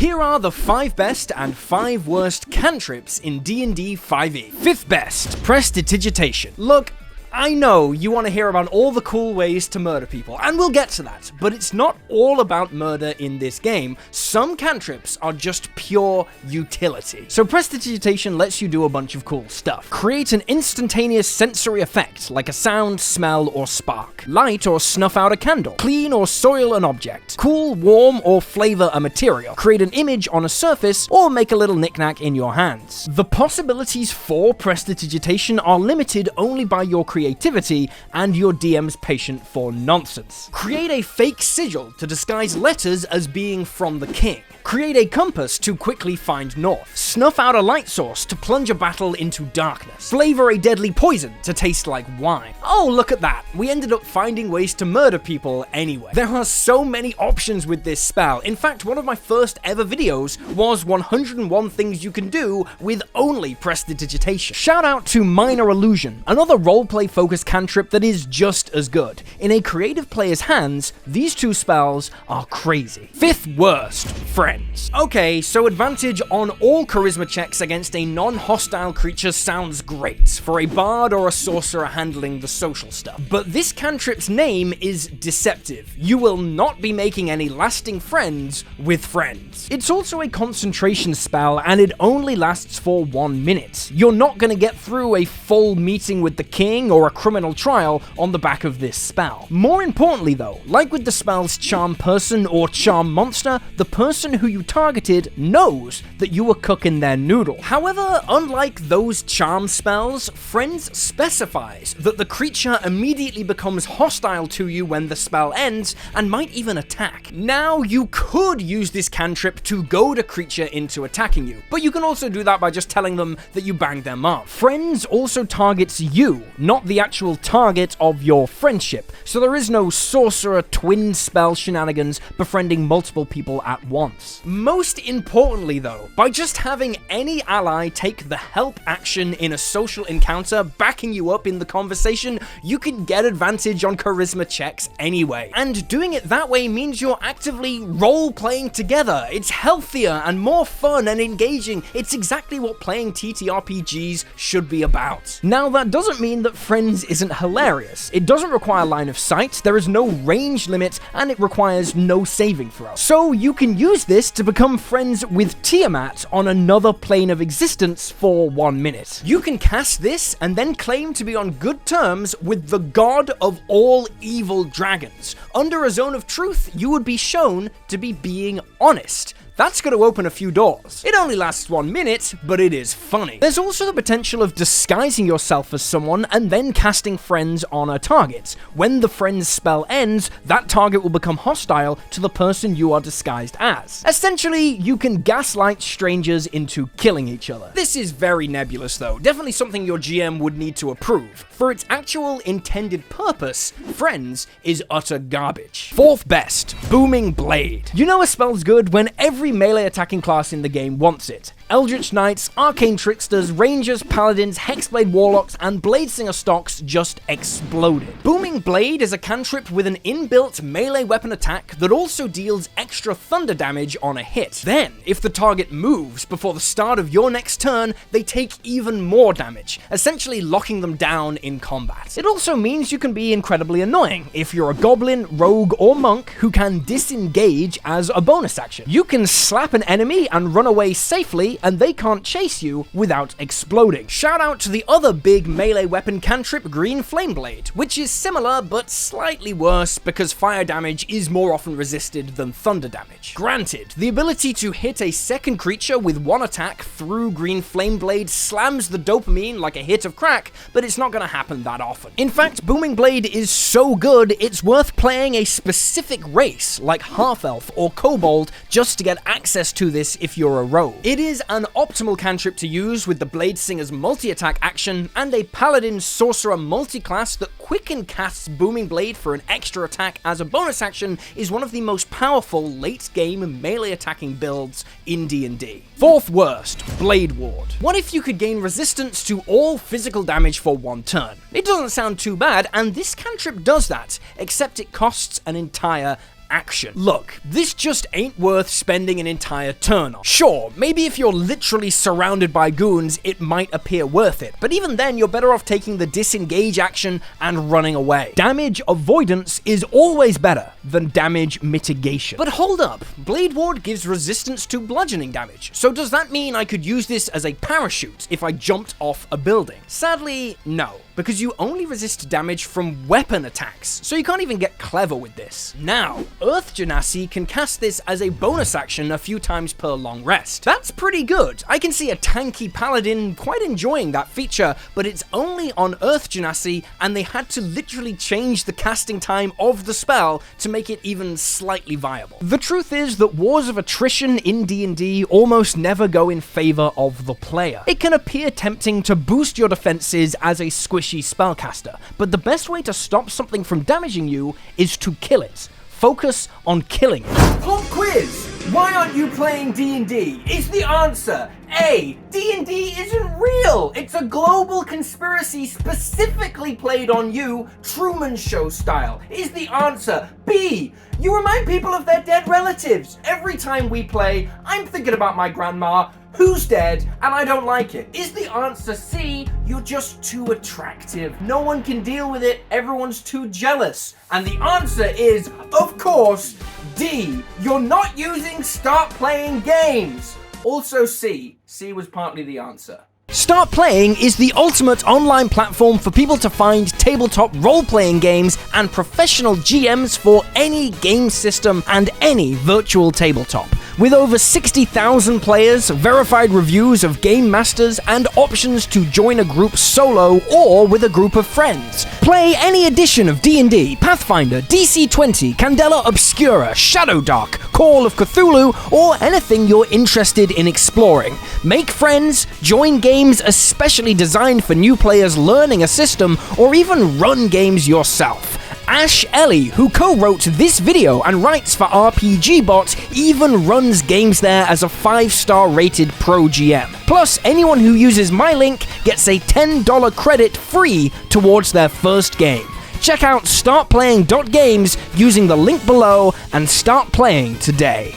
Here are the 5 best and 5 worst cantrips in D&D 5e. 5th best, Prestidigitation. Look, I know you want to hear about all the cool ways to murder people, and we'll get to that, but it's not all about murder in this game. Some cantrips are just pure utility. So Prestidigitation lets you do a bunch of cool stuff. Create an instantaneous sensory effect, like a sound, smell, or spark. Light or snuff out a candle. Clean or soil an object. Cool, warm, or flavor a material. Create an image on a surface, or make a little knickknack in your hands. The possibilities for Prestidigitation are limited only by your creativity and your DM's patience for nonsense. Create a fake sigil to disguise letters as being from the king. Create a compass to quickly find north. Snuff out a light source to plunge a battle into darkness. Flavor a deadly poison to taste like wine. Oh, look at that. We ended up finding ways to murder people anyway. There are so many options with this spell. In fact, one of my first ever videos was 101 things you can do with only Prestidigitation. Shout out to Minor Illusion, another roleplay focused cantrip that is just as good. In a creative player's hands, these 2 spells are crazy. 5th worst, Friends. Okay, so advantage on all charisma checks against a non-hostile creature sounds great for a bard or a sorcerer handling the social stuff. But this cantrip's name is deceptive. You will not be making any lasting friends with friends. It's also a concentration spell and it only lasts for 1 minute. You're not going to get through a full meeting with the king or a criminal trial on the back of this spell. More importantly though, like with the spell's charm person or charm monster, the person who you targeted knows that you were cooking their noodle. However, unlike those charm spells, Friends specifies that the creature immediately becomes hostile to you when the spell ends and might even attack. Now, you could use this cantrip to goad a creature into attacking you, but you can also do that by just telling them that you banged them up. Friends also targets you, not the actual target of your friendship, so there is no sorcerer twin spell shenanigans befriending multiple people at once. Most importantly though, by just having any ally take the help action in a social encounter, backing you up in the conversation, you can get advantage on charisma checks anyway. And doing it that way means you're actively role-playing together. It's healthier and more fun and engaging. It's exactly what playing TTRPGs should be about. Now, that doesn't mean that Friends isn't hilarious. It doesn't require line of sight, there is no range limit, and it requires no saving throw. So you can use this to become friends with Tiamat on another plane of existence for 1 minute. You can cast this and then claim to be on good terms with the god of all evil dragons. Under a zone of truth, you would be shown to be being honest. That's going to open a few doors. It only lasts 1 minute, but it is funny. There's also the potential of disguising yourself as someone and then casting Friends on a target. When the Friends spell ends, that target will become hostile to the person you are disguised as. Essentially, you can gaslight strangers into killing each other. This is very nebulous though, definitely something your GM would need to approve. For its actual intended purpose, Friends is utter garbage. 4th best, Booming Blade. You know a spell's good when every melee attacking class in the game wants it. Eldritch Knights, Arcane Tricksters, Rangers, Paladins, Hexblade Warlocks, and Bladesinger stocks just exploded. Booming Blade is a cantrip with an inbuilt melee weapon attack that also deals extra thunder damage on a hit. Then, if the target moves before the start of your next turn, they take even more damage, essentially locking them down in combat. It also means you can be incredibly annoying if you're a goblin, rogue, or monk who can disengage as a bonus action. You can slap an enemy and run away safely, and they can't chase you without exploding. Shout out to the other big melee weapon cantrip, Green Flame Blade, which is similar but slightly worse because fire damage is more often resisted than thunder damage. Granted, the ability to hit a second creature with one attack through Green Flame Blade slams the dopamine like a hit of crack, but it's not going to happen that often. In fact, Booming Blade is so good, it's worth playing a specific race like Half-Elf or Kobold just to get access to this if you're a rogue. It is an optimal cantrip to use with the Bladesinger's multi-attack action and a Paladin Sorcerer multi-class that quicken casts Booming Blade for an extra attack as a bonus action is one of the most powerful late-game melee attacking builds in D&D. 4th worst, Blade Ward. What if you could gain resistance to all physical damage for 1 turn? It doesn't sound too bad, and this cantrip does that, except it costs an entire action. Look, this just ain't worth spending an entire turn on. Sure, maybe if you're literally surrounded by goons, it might appear worth it, but even then, you're better off taking the disengage action and running away. Damage avoidance is always better than damage mitigation. But hold up, Blade Ward gives resistance to bludgeoning damage, so does that mean I could use this as a parachute if I jumped off a building? Sadly, no, because you only resist damage from weapon attacks, so you can't even get clever with this. Now, Earth Genasi can cast this as a bonus action a few times per long rest. That's pretty good. I can see a tanky paladin quite enjoying that feature, but it's only on Earth Genasi, and they had to literally change the casting time of the spell to make it even slightly viable. The truth is that wars of attrition in D&D almost never go in favor of the player. It can appear tempting to boost your defenses as a squishy spellcaster, but the best way to stop something from damaging you is to kill it. Focus on killing it. Pop quiz! Why aren't you playing D&D? Is the answer A, D&D isn't real. It's a global conspiracy specifically played on you, Truman Show style. Is the answer B, you remind people of their dead relatives. Every time we play, I'm thinking about my grandma, who's dead, and I don't like it. Is the answer C, you're just too attractive. No one can deal with it, everyone's too jealous. And the answer is, of course, D, you're not using Start Playing Games. Also C was partly the answer. Start Playing is the ultimate online platform for people to find tabletop role-playing games and professional GMs for any game system and any virtual tabletop. With over 60,000 players, verified reviews of game masters, and options to join a group solo or with a group of friends. Play any edition of D&D, Pathfinder, DC-20, Candela Obscura, Shadowdark, Call of Cthulhu, or anything you're interested in exploring. Make friends, join games especially designed for new players learning a system, or even run games yourself. Ash Ellie, who co-wrote this video and writes for RPG Bot, even runs games there as a 5-star rated pro GM. Plus, anyone who uses my link gets a $10 credit free towards their first game. Check out startplaying.games using the link below and start playing today.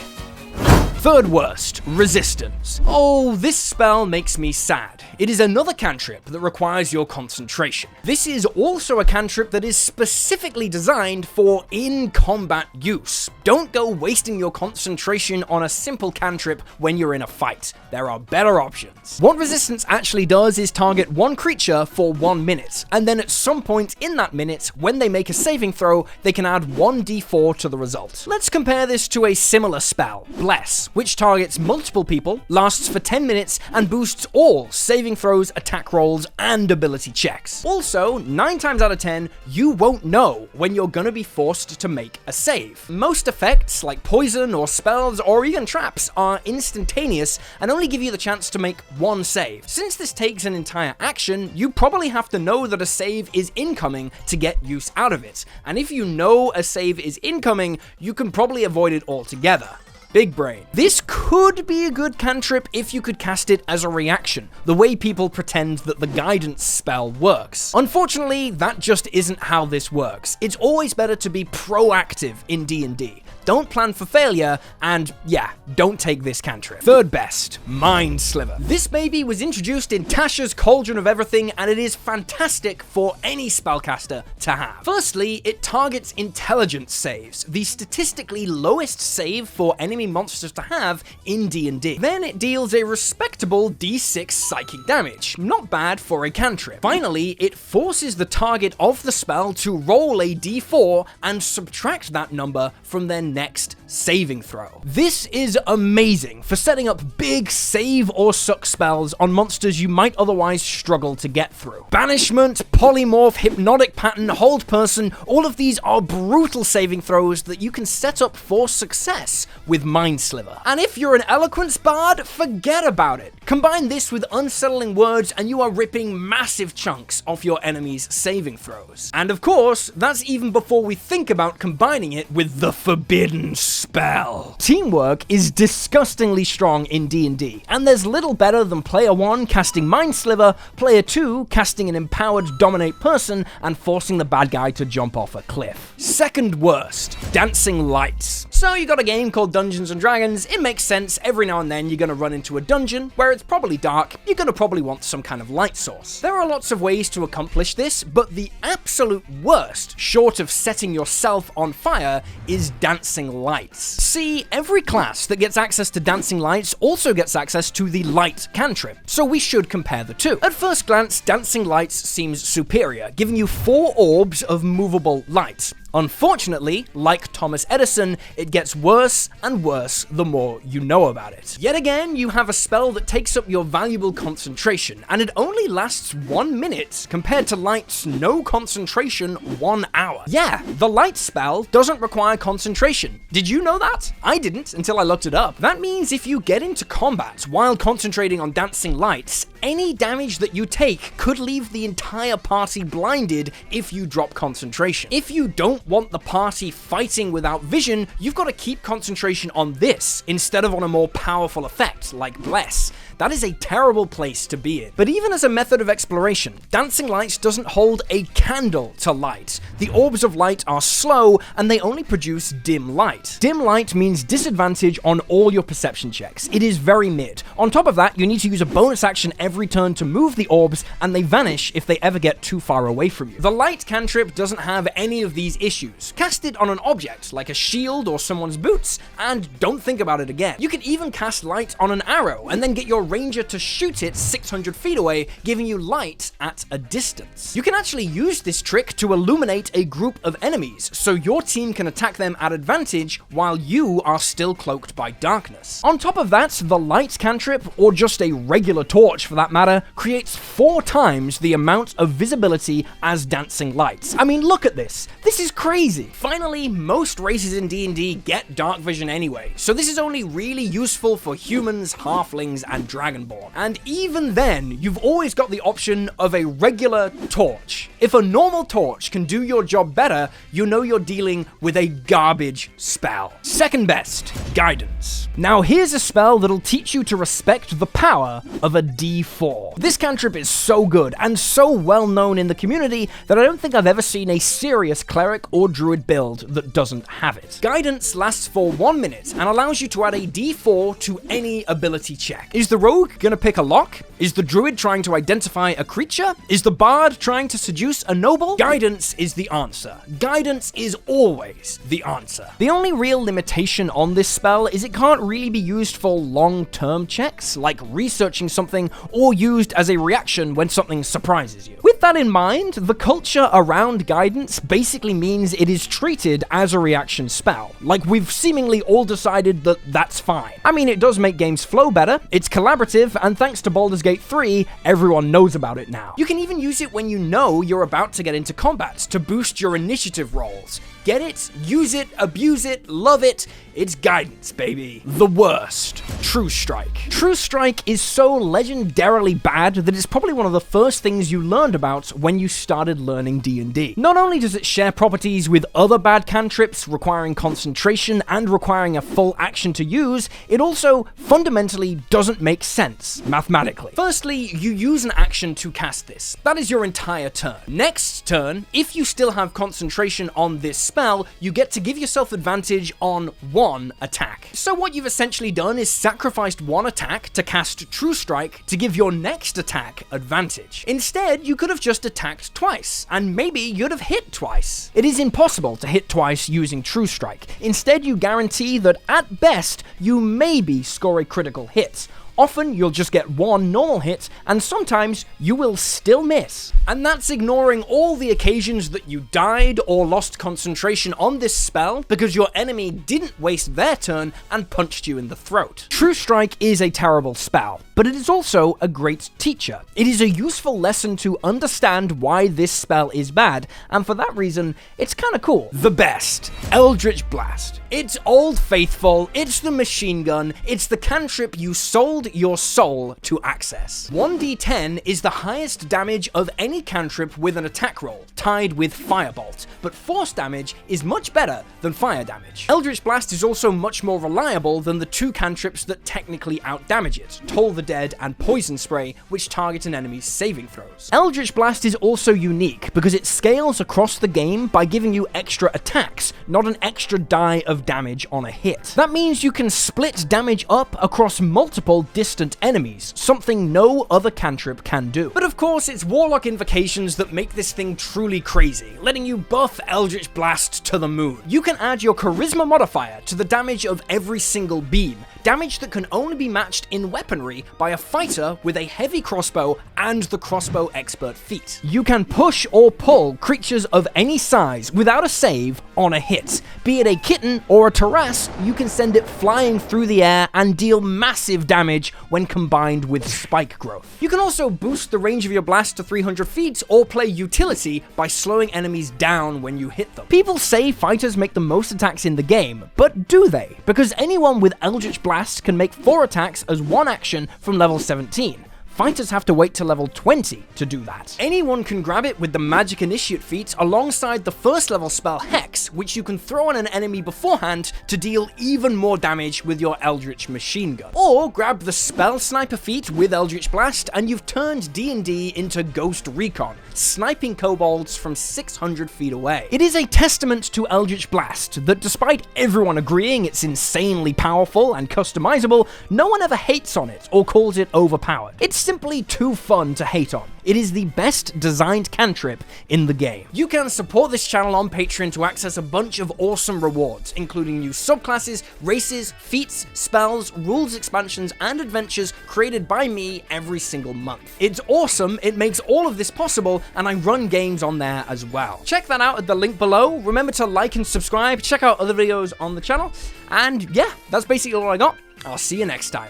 Third worst, Resistance. Oh, this spell makes me sad. It is another cantrip that requires your concentration. This is also a cantrip that is specifically designed for in-combat use. Don't go wasting your concentration on a simple cantrip when you're in a fight. There are better options. What Resistance actually does is target one creature for 1 minute, and then at some point in that minute, when they make a saving throw, they can add 1d4 to the result. Let's compare this to a similar spell, Bless, which targets multiple people, lasts for 10 minutes, and boosts all saving throws, attack rolls, and ability checks. Also, 9 times out of 10, you won't know when you're gonna be forced to make a save. Most effects, like poison or spells or even traps, are instantaneous and only give you the chance to make one save. Since this takes an entire action, you probably have to know that a save is incoming to get use out of it. And if you know a save is incoming, you can probably avoid it altogether. Big brain. This could be a good cantrip if you could cast it as a reaction, the way people pretend that the guidance spell works. Unfortunately, that just isn't how this works. It's always better to be proactive in D&D. Don't plan for failure, and yeah, don't take this cantrip. Third best, Mind Sliver. This baby was introduced in Tasha's Cauldron of Everything, and it is fantastic for any spellcaster to have. Firstly, it targets intelligence saves, the statistically lowest save for enemy monsters to have in D&D. Then it deals a respectable d6 psychic damage, not bad for a cantrip. Finally, it forces the target of the spell to roll a d4 and subtract that number from their next saving throw. This is amazing for setting up big save or suck spells on monsters you might otherwise struggle to get through. Banishment, Polymorph, Hypnotic Pattern, Hold Person, all of these are brutal saving throws that you can set up for success with Mind Sliver. And if you're an Eloquence Bard, forget about it. Combine this with Unsettling Words and you are ripping massive chunks off your enemy's saving throws. And of course, that's even before we think about combining it with the Forbidden hidden spell. Teamwork is disgustingly strong in D&D, and there's little better than player 1 casting Mind Sliver, player 2 casting an empowered Dominate person and forcing the bad guy to jump off a cliff. Second worst, dancing lights. So you got a game called Dungeons and Dragons, it makes sense every now and then you're gonna run into a dungeon where it's probably dark, you're gonna probably want some kind of light source. There are lots of ways to accomplish this, but the absolute worst, short of setting yourself on fire, is dancing lights. See, every class that gets access to dancing lights also gets access to the light cantrip, so we should compare the two. At first glance, dancing lights seems superior, giving you 4 orbs of movable light. Unfortunately, like Thomas Edison, it gets worse and worse the more you know about it. Yet again, you have a spell that takes up your valuable concentration, and it only lasts 1 minute, compared to Light's no concentration 1 hour. Yeah, the Light spell doesn't require concentration. Did you know that? I didn't until I looked it up. That means if you get into combat while concentrating on dancing lights, any damage that you take could leave the entire party blinded if you drop concentration. If you don't want the party fighting without vision, you've got to keep concentration on this instead of on a more powerful effect like Bless. That is a terrible place to be in. But even as a method of exploration, dancing lights doesn't hold a candle to light. The orbs of light are slow and they only produce dim light. Dim light means disadvantage on all your perception checks. It is very mid. On top of that, you need to use a bonus action every turn to move the orbs, and they vanish if they ever get too far away from you. The light cantrip doesn't have any of these issues. Cast it on an object, like a shield or someone's boots, and don't think about it again. You can even cast light on an arrow, and then get your ranger to shoot it 600 feet away, giving you light at a distance. You can actually use this trick to illuminate a group of enemies, so your team can attack them at advantage while you are still cloaked by darkness. On top of that, the light cantrip, or just a regular torch for that matter, creates 4 times the amount of visibility as dancing lights. I mean, look at this. This is crazy. Finally, most races in D&D get dark vision anyway, so this is only really useful for humans, halflings, and dragonborn. And even then, you've always got the option of a regular torch. If a normal torch can do your job better, you know you're dealing with a garbage spell. Second best, guidance. Now here's a spell that'll teach you to respect the power of a D4. This cantrip is so good and so well known in the community that I don't think I've ever seen a serious cleric or druid build that doesn't have it. Guidance lasts for 1 minute and allows you to add a D4 to any ability check. Is the rogue gonna pick a lock? Is the druid trying to identify a creature? Is the bard trying to seduce a noble? Guidance is the answer. Guidance is always the answer. The only real limitation on this spell is it can't really be used for long-term checks, like researching something, or used as a reaction when something surprises you. With that in mind, the culture around guidance basically means it is treated as a reaction spell. Like, we've seemingly all decided that that's fine. I mean, it does make games flow better, it's collaborative, and thanks to Baldur's Gate 3, everyone knows about it now. You can even use it when you know you're about to get into combat to boost your initiative rolls. Get it? Use it, abuse it, love it. It's guidance, baby. The worst, True Strike. True Strike is so legendarily bad that it's probably one of the first things you learned about when you started learning D&D. Not only does it share properties with other bad cantrips requiring concentration and requiring a full action to use, it also fundamentally doesn't make sense mathematically. Firstly, you use an action to cast this. That is your entire turn. Next turn, if you still have concentration on this spell, you get to give yourself advantage on 1 attack. So what you've essentially done is sacrificed 1 attack to cast True Strike to give your next attack advantage. Instead, you could have just attacked twice, and maybe you'd have hit twice. It is impossible to hit twice using True Strike. Instead, you guarantee that at best, you maybe score a critical hit. Often, you'll just get 1 normal hit, and sometimes you will still miss. And that's ignoring all the occasions that you died or lost concentration on this spell because your enemy didn't waste their turn and punched you in the throat. True Strike is a terrible spell, but it is also a great teacher. It is a useful lesson to understand why this spell is bad, and for that reason, it's kinda cool. The best, Eldritch Blast. It's Old Faithful, it's the machine gun, it's the cantrip you sold yield your soul to access. 1d10 is the highest damage of any cantrip with an attack roll, tied with Firebolt, but force damage is much better than fire damage. Eldritch Blast is also much more reliable than the two cantrips that technically outdamage it, Toll the Dead and Poison Spray, which target an enemy's saving throws. Eldritch Blast is also unique because it scales across the game by giving you extra attacks, not an extra die of damage on a hit. That means you can split damage up across multiple distant enemies, something no other cantrip can do. But of course, it's Warlock invocations that make this thing truly crazy, letting you buff Eldritch Blast to the moon. You can add your Charisma modifier to the damage of every single beam, damage that can only be matched in weaponry by a fighter with a heavy crossbow and the crossbow expert feat. You can push or pull creatures of any size without a save on a hit. Be it a kitten or a Taras, you can send it flying through the air and deal massive damage when combined with spike growth. You can also boost the range of your blast to 300 feet or play utility by slowing enemies down when you hit them. People say fighters make the most attacks in the game, but do they? Because anyone with Eldritch Blast can make 4 attacks as one action from level 17. Fighters have to wait to level 20 to do that. Anyone can grab it with the Magic Initiate feat alongside the first level spell Hex, which you can throw on an enemy beforehand to deal even more damage with your Eldritch Machine Gun. Or grab the Spell Sniper feat with Eldritch Blast and you've turned D&D into Ghost Recon, sniping kobolds from 600 feet away. It is a testament to Eldritch Blast that despite everyone agreeing it's insanely powerful and customizable, no one ever hates on it or calls it overpowered. It's simply too fun to hate on. It is the best designed cantrip in the game. You can support this channel on Patreon to access a bunch of awesome rewards, including new subclasses, races, feats, spells, rules expansions, and adventures created by me every single month. It's awesome, it makes all of this possible, and I run games on there as well. Check that out at the link below. Remember to like and subscribe, check out other videos on the channel, and yeah, that's basically all I got. I'll see you next time.